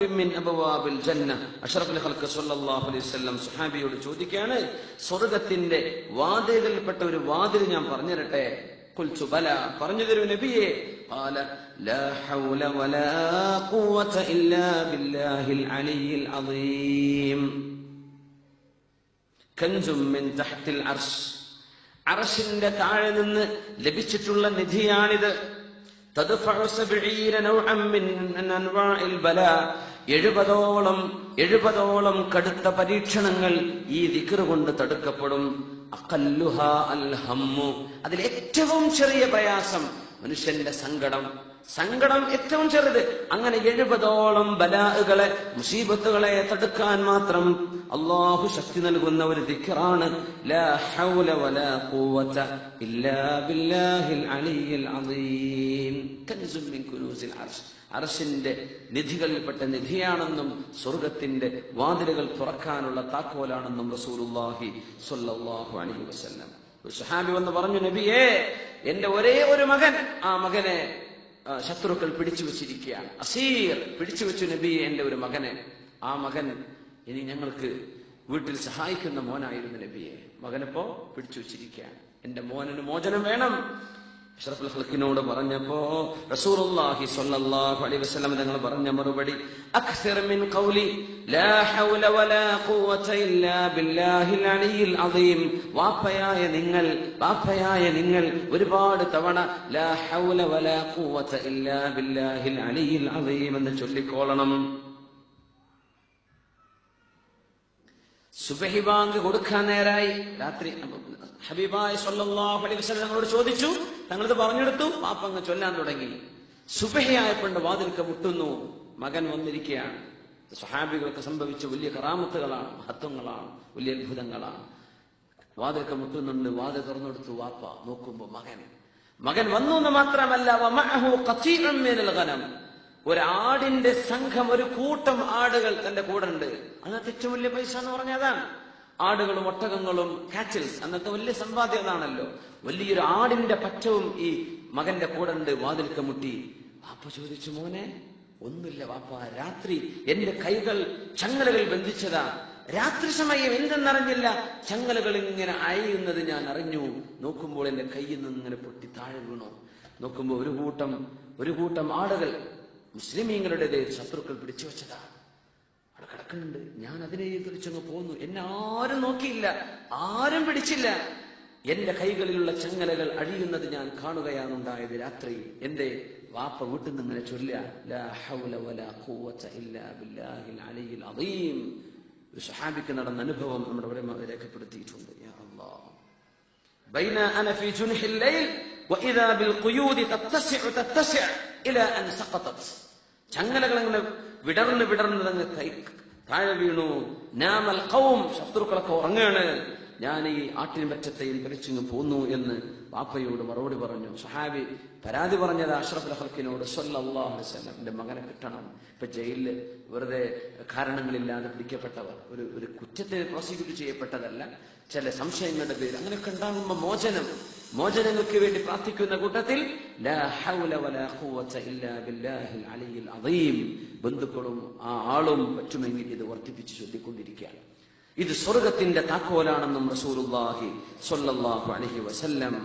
മിൻ അബ്വാബിൽ ജന്ന അഷ്റഫുൽ ഖൽഖ് സ്വല്ലല്ലാഹു അലൈഹി വസല്ലം സ്വഹാബിയോട് ചോദിക്കുകയാണ്, സ്വർഗ്ഗത്തിന്റെ വാതിലുകളിൽപ്പെട്ട ഒരു വാതിൽ ഞാൻ പറഞ്ഞു തരട്ടെ? ഖുൽതു ബല, പറഞ്ഞു തരൂ നബിയേ. ഖാല ലാ ഹൗല വലാ ഖുവത ഇല്ലാ ബില്ലാഹിൽ അലിയിൽ അദീം. കൻസും മിൻ തഹ്തിൽ അർശ്, അർശിന്റെ താഴെ നിന്ന് ലഭിച്ചിട്ടുള്ള നിധിയാണിത്. തദ്ഫഉ 70 നൗഅൻ മിൻ അൻവാഇൽ ബലാ, 70ഓളം കടുത്ത പരീക്ഷണങ്ങൾ ഈ ദിക്ർ കൊണ്ട് തടുക്കപ്പെടും. അഖല്ലുഹാ അൽ ഹമ്മു, അതിൽ ഏറ്റവും ചെറിയ പ്രയാസം മനുഷ്യന്റെ സങ്കടം ഏറ്റവും ചെറുത്. അങ്ങനെ 70ഓളം ബലാഅുകളെ, മുസീബത്തുകളെ തടുക്കാൻ മാത്രം അല്ലാഹു ശക്തി നൽകുന്ന ഒരു ദിക്റാണ് ലാ ഹൗല വലാ ഖുവത ഇല്ലാ ബില്ലാഹിൽ അലിയിൽ അദീം. കൻസും മിൻ കുനൂസിൽ അർശ്, അർശിന്റെ നിധികളിൽപ്പെട്ട നിധിയാണെന്നും സ്വർഗത്തിന്റെ വാതിലുകൾ തുറക്കാനുള്ള താക്കോലാണെന്നും റസൂലുള്ളാഹി സ്വല്ലല്ലാഹു അലൈഹി വസല്ലം. ഒരു സ്വഹാബി വന്ന് പറഞ്ഞു, നബിയേ, എന്റെ ഒരേ ഒരു മകൻ, ആ മകനെ ശത്രുക്കൾ പിടിച്ചു വെച്ചിരിക്കുകയാണ്. അസീർ പിടിച്ചു വെച്ചു നബിയെ, എന്റെ ഒരു മകനെ. ആ മകൻ ഇനി ഞങ്ങൾക്ക് വീട്ടിൽ സഹായിക്കുന്ന മോനായിരുന്നു നബിയെ. മകനിപ്പോ പിടിച്ചു വെച്ചിരിക്കുകയാണ്, എന്റെ മോനന് മോചനം വേണം. അഷ്റഫുൽ ഖൽഖിനോട് പറഞ്ഞപ്പോ റസൂലുള്ളാഹി സ്വല്ലല്ലാഹു അലൈഹി വസല്ലം തങ്ങൾ പറഞ്ഞ മറുപടി, അക്സർ മിൻ ഖൗലി ലാ ഹൗല വലാ ഖുവത ഇല്ലാ ബില്ലാഹിൽ അലിയിൽ അദീം. വാപ്പയായ നിങ്ങൾ ഒരുപാട് തവണ ലാ ഹൗല വലാ ഖുവത ഇല്ലാ ബില്ലാഹിൽ അലിയിൽ അദീം എന്ന് ചൊല്ലിക്കോളണം. സുബ്ഹി ബാങ്ക് കൊടുക്കാൻ നേരായി. രാത്രി ഹബീബായ സ്വല്ലല്ലാഹു അലൈഹി വസല്ലം തങ്ങളോട് ചോദിച്ചു, തങ്ങളിത് പറഞ്ഞെടുത്തു. പാപ്പങ്ങ് ചൊല്ലാൻ തുടങ്ങി. സുബ്ഹി ആയപ്പോണ്ട് വാതിൽക്ക് മുട്ടുന്നു. മകൻ വന്നിരിക്കുകയാണ്. സ്വഹാബികൾക്ക് സംഭവിച്ച വലിയ കറാമത്തുകളാണ്, മഹത്വങ്ങളാണ്, വലിയ അത്ഭുതങ്ങളാണ്. വാതിൽക്ക് മുട്ടുന്നുണ്ട്. വാതിൽ തുറന്നെടുത്തു. വാപ്പ നോക്കുമ്പോ മകൻ വന്നു എന്ന് മാത്രമല്ല, വമഅഹു ഖതീഉൻ മിനൽ ഗനം, ഒരാടിന്റെ സംഘം, ഒരു കൂട്ടം ആടുകൾ തന്റെ കൂടെ ഉണ്ട്. അന്നത്തെ ഏറ്റവും വലിയ പൈസ എന്ന് പറഞ്ഞാൽ അതാണ്. ആടുകളും ഒട്ടകങ്ങളും കാറ്റിൽസ്, അന്നത്തെ വലിയ സമ്പാദ്യം അതാണല്ലോ. വലിയൊരു ആടിന്റെ പറ്റവും ഈ മകന്റെ കൂടെ ഉണ്ട്. വാതിൽക്ക് മുട്ടി. വാപ്പ ചോദിച്ചു, മോനെ? ഒന്നുമില്ല വാപ്പ, രാത്രി എന്റെ കൈകൾ ചങ്ങലകൾ ബന്ധിച്ചതാ. രാത്രി സമയം എന്തെന്നറിഞ്ഞില്ല, ചങ്ങലകൾ ഇങ്ങനെ അയയുന്നത് ഞാൻ അറിഞ്ഞു. നോക്കുമ്പോൾ എന്റെ കയ്യിൽ നിന്ന് ഇങ്ങനെ പൊട്ടി താഴെ വീണു. നോക്കുമ്പോൾ ഒരു കൂട്ടം ആടുകൾ മുസ്ലിമീങ്ങളുടേത് ശത്രുക്കൾ പിടിച്ചു വെച്ചതാ. അവിടെ കിടക്കുന്നുണ്ട്. ഞാൻ അതിനെ തിരിച്ചങ്ങ് പോന്നു. എന്നെ ആരും നോക്കിയില്ല, ആരും പിടിച്ചില്ല. എന്റെ കൈകളിലുള്ള ചങ്ങലകൾ അഴിയുന്നത് ഞാൻ കാണുകയാണ് ഉണ്ടായത് രാത്രി. എന്റെ വാപ്പ വീട്ടിൽ നിന്ന് ഇങ്ങനെ ചൊല്ലുക, ലാ ഹൗല വലാ ഖുവത ഇല്ലാ ബില്ലാഹിൽ അലിയിൽ അദീം. ഒരു സ്വഹാബിക്ക് നടന്ന അനുഭവം നമ്മുടെ ഇവിടെ രേഖപ്പെടുത്തിയിട്ടുണ്ട്. യാ അല്ലാഹ്, ബൈന അന ഫീ ജുൻഹിൽ ലൈൽ വഇദാ ബിൽ ഖുയൂദി തത്തസിഉ ഇലാ അൻ സഖതത്. ചങ്ങലകൾ അങ്ങനെ വിടർന്ന് കൈ താഴെ വീണു. നാമൽ ഖൗം, ശത്രുക്കളൊക്കെ ഉറങ്ങാണ്. ഞാൻ ഈ ആട്ടിൻ പറ്റത്തെയും കളിച്ചിങ്ങ് പോന്നു എന്ന് വാപ്പയോട് മറുപടി പറഞ്ഞു. സ്വഹാബി പരാതി പറഞ്ഞത് അഷ്റഫുൽ ഖൽഖിനോട് സ്വല്ലല്ലാഹു അലൈഹി വസല്ലം, എന്റെ മകനെ കിട്ടണം. ഇപ്പൊ ജയിലില് വെറുതെ കാരണങ്ങളില്ലാതെ പിടിക്കപ്പെട്ടവർ, ഒരു കുറ്റത്തിന് പ്രോസിക്യൂട്ട് ചെയ്യപ്പെട്ടതല്ല, ചില സംശയങ്ങളുടെ പേര് അങ്ങനെയൊക്കെ ഉണ്ടാകുമ്പോ മോചനങ്ങൾക്ക് വേണ്ടി പ്രാർത്ഥിക്കുന്ന കൂട്ടത്തിൽ ലാ ഹൗല വലാ ഖുവത ഇല്ലാ ബില്ലാഹിൽ അലിയിൽ അദീം. ബന്ധുക്കളും ആ ആളും പറ്റുമെങ്കിൽ ഇത് വർദ്ധിപ്പിച്ച് ചൊല്ലിക്കൊണ്ടിരിക്കുകയാണ്. ഇത് സ്വർഗത്തിന്റെ താക്കോലാണെന്നും റസൂലുള്ളാഹി സ്വല്ലല്ലാഹു അലൈഹി വസല്ലം